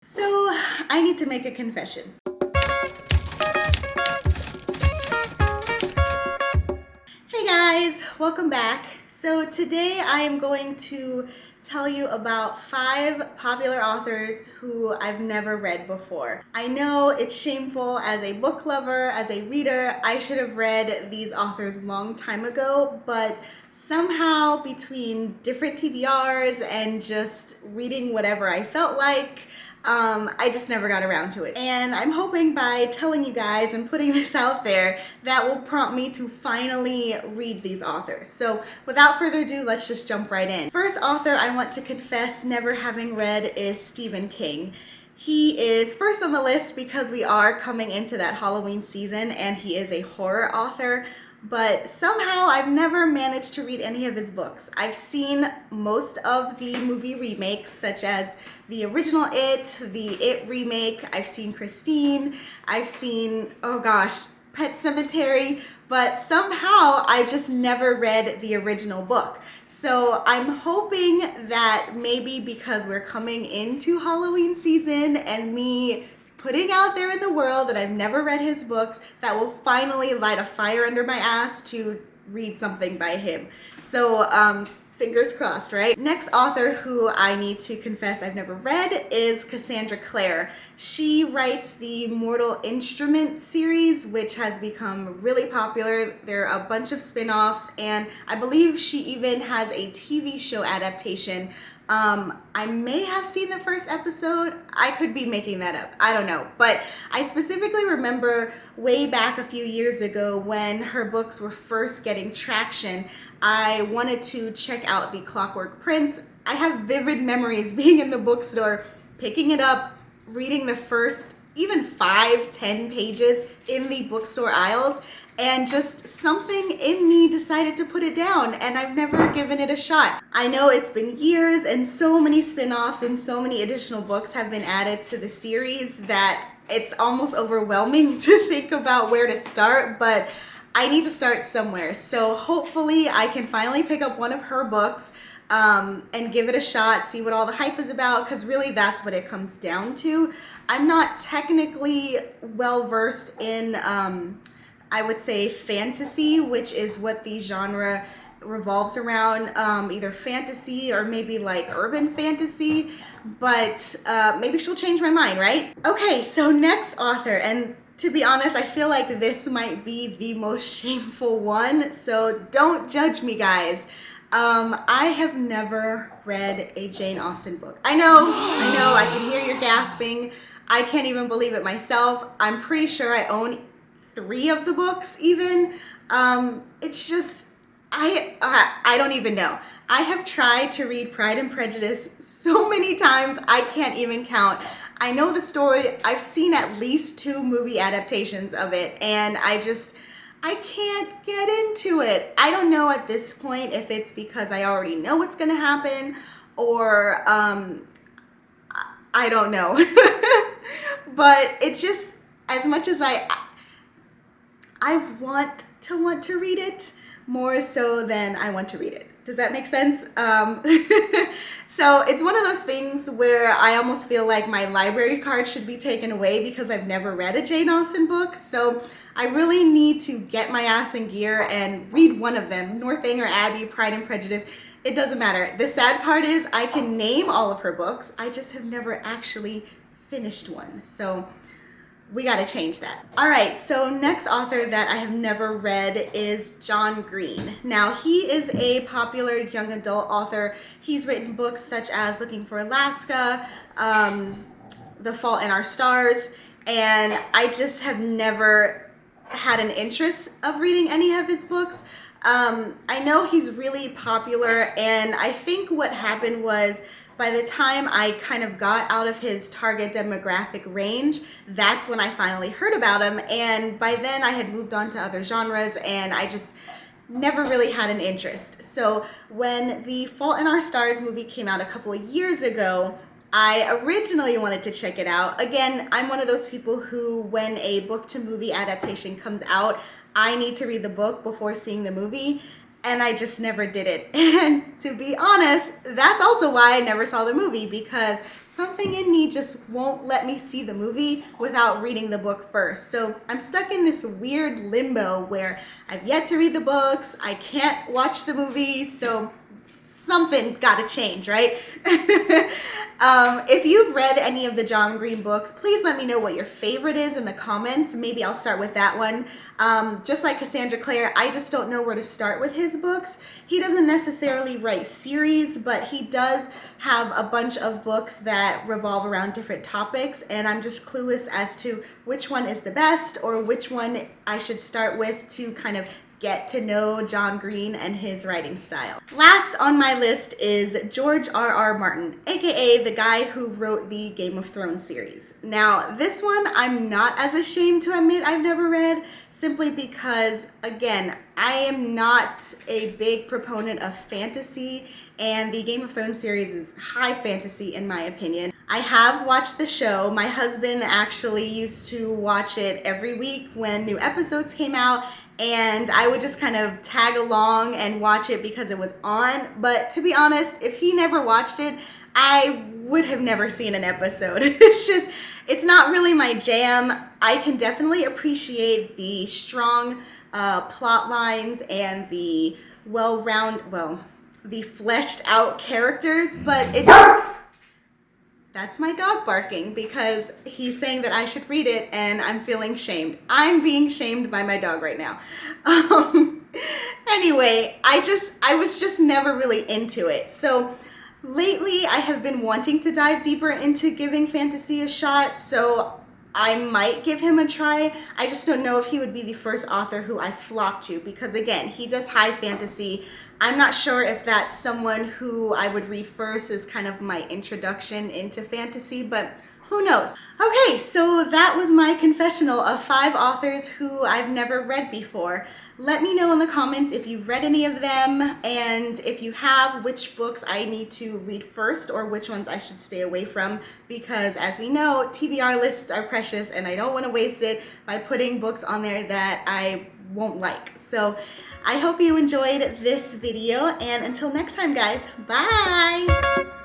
So, I need to make a confession. Hey guys, welcome back. So today I am going to tell you about 5 popular authors who I've never read before. I know it's shameful as a book lover, as a reader, I should have read these authors long time ago, but somehow between different TBRs and just reading whatever I felt like, I just never got around to it. And I'm hoping by telling you guys and putting this out there, that will prompt me to finally read these authors. So without further ado, let's just jump right in. First author I want to confess never having read is Stephen King. He is first on the list because we are coming into that Halloween season and he is a horror author. But somehow I've never managed to read any of his books. I've seen most of the movie remakes, such as the original It, the It remake. I've seen Christine. I've seen, Pet Sematary, but somehow I just never read the original book. So I'm hoping that maybe because we're coming into Halloween season and me putting out there in the world that I've never read his books, that will finally light a fire under my ass to read something by him. So fingers crossed, right? Next author who I need to confess I've never read is Cassandra Clare. She writes the Mortal Instrument series, which has become really popular. There are a bunch of spin-offs, and I believe she even has a TV show adaptation. I may have seen the first episode. I could be making that up. I don't know. But I specifically remember way back a few years ago when her books were first getting traction, I wanted to check out The Clockwork Prince. I have vivid memories being in the bookstore, picking it up, reading the first even 5-10 pages in the bookstore aisles, and just something in me decided to put it down, and I've never given it a shot. I know it's been years and so many spin-offs and so many additional books have been added to the series that it's almost overwhelming to think about where to start, but I need to start somewhere. So hopefully I can finally pick up one of her books and give it a shot, see what all the hype is about, because really that's what it comes down to. I'm not technically well versed in, I would say, fantasy, which is what the genre revolves around, either fantasy or maybe like urban fantasy, but maybe she'll change my mind, right? Okay, so next author, and to be honest, I feel like this might be the most shameful one, so don't judge me, guys. I have never read a Jane Austen book. I know, I can hear you gasping. I can't even believe it myself. I'm pretty sure I own 3 of the books even. It's just, I don't even know. I have tried to read Pride and Prejudice so many times, I can't even count. I know the story. I've seen at least 2 movie adaptations of it, and I can't get into it. I don't know at this point if it's because I already know what's gonna happen or I don't know. But it's just, as much as I want to read it more so than I want to read it. Does that make sense? So it's one of those things where I almost feel like my library card should be taken away because I've never read a Jane Austen book. So I really need to get my ass in gear and read one of them. Northanger Abbey, Pride and Prejudice. It doesn't matter. The sad part is I can name all of her books. I just have never actually finished one. So we gotta change that. All right, so next author that I have never read is John Green. Now, he is a popular young adult author. He's written books such as Looking for Alaska, The Fault in Our Stars, and I just have never had an interest of reading any of his books. I know he's really popular, and I think what happened was by the time I kind of got out of his target demographic range, that's when I finally heard about him, and by then I had moved on to other genres, and I just never really had an interest. So when the Fault in Our Stars movie came out a couple of years ago, I originally wanted to check it out. Again, I'm one of those people who, when a book to movie adaptation comes out, I need to read the book before seeing the movie. and I just never did it. And to be honest, that's also why I never saw the movie, because something in me just won't let me see the movie without reading the book first. So I'm stuck in this weird limbo where I've yet to read the books, I can't watch the movie, so something gotta change, right? If you've read any of the John Green books, please let me know what your favorite is in the comments. Maybe I'll start with that one. Just like Cassandra Clare, I just don't know where to start with his books. He doesn't necessarily write series, but he does have a bunch of books that revolve around different topics, and I'm just clueless as to which one is the best or which one I should start with to kind of get to know John Green and his writing style. Last on my list is George R.R. Martin, aka the guy who wrote the Game of Thrones series. Now, this one I'm not as ashamed to admit I've never read, simply because, again, I am not a big proponent of fantasy, and the Game of Thrones series is high fantasy in my opinion. I have watched the show. My husband actually used to watch it every week when new episodes came out, and I would just kind of tag along and watch it because it was on. But to be honest, if he never watched it, I would have never seen an episode. It's not really my jam. I can definitely appreciate the strong plot lines and the the fleshed out characters, but it just, that's my dog barking because he's saying that I should read it and I'm feeling shamed. I'm being shamed by my dog right now. Anyway, I was just never really into it. So lately I have been wanting to dive deeper into giving fantasy a shot, so I might give him a try. I just don't know if he would be the first author who I flock to, because again, he does high fantasy. I'm not sure if that's someone who I would read first as kind of my introduction into fantasy, but who knows? Okay, so that was my confessional of 5 authors who I've never read before. Let me know in the comments if you've read any of them, and if you have, which books I need to read first or which ones I should stay away from, because as we know, TBR lists are precious and I don't want to waste it by putting books on there that I won't like. So I hope you enjoyed this video, and until next time guys, bye!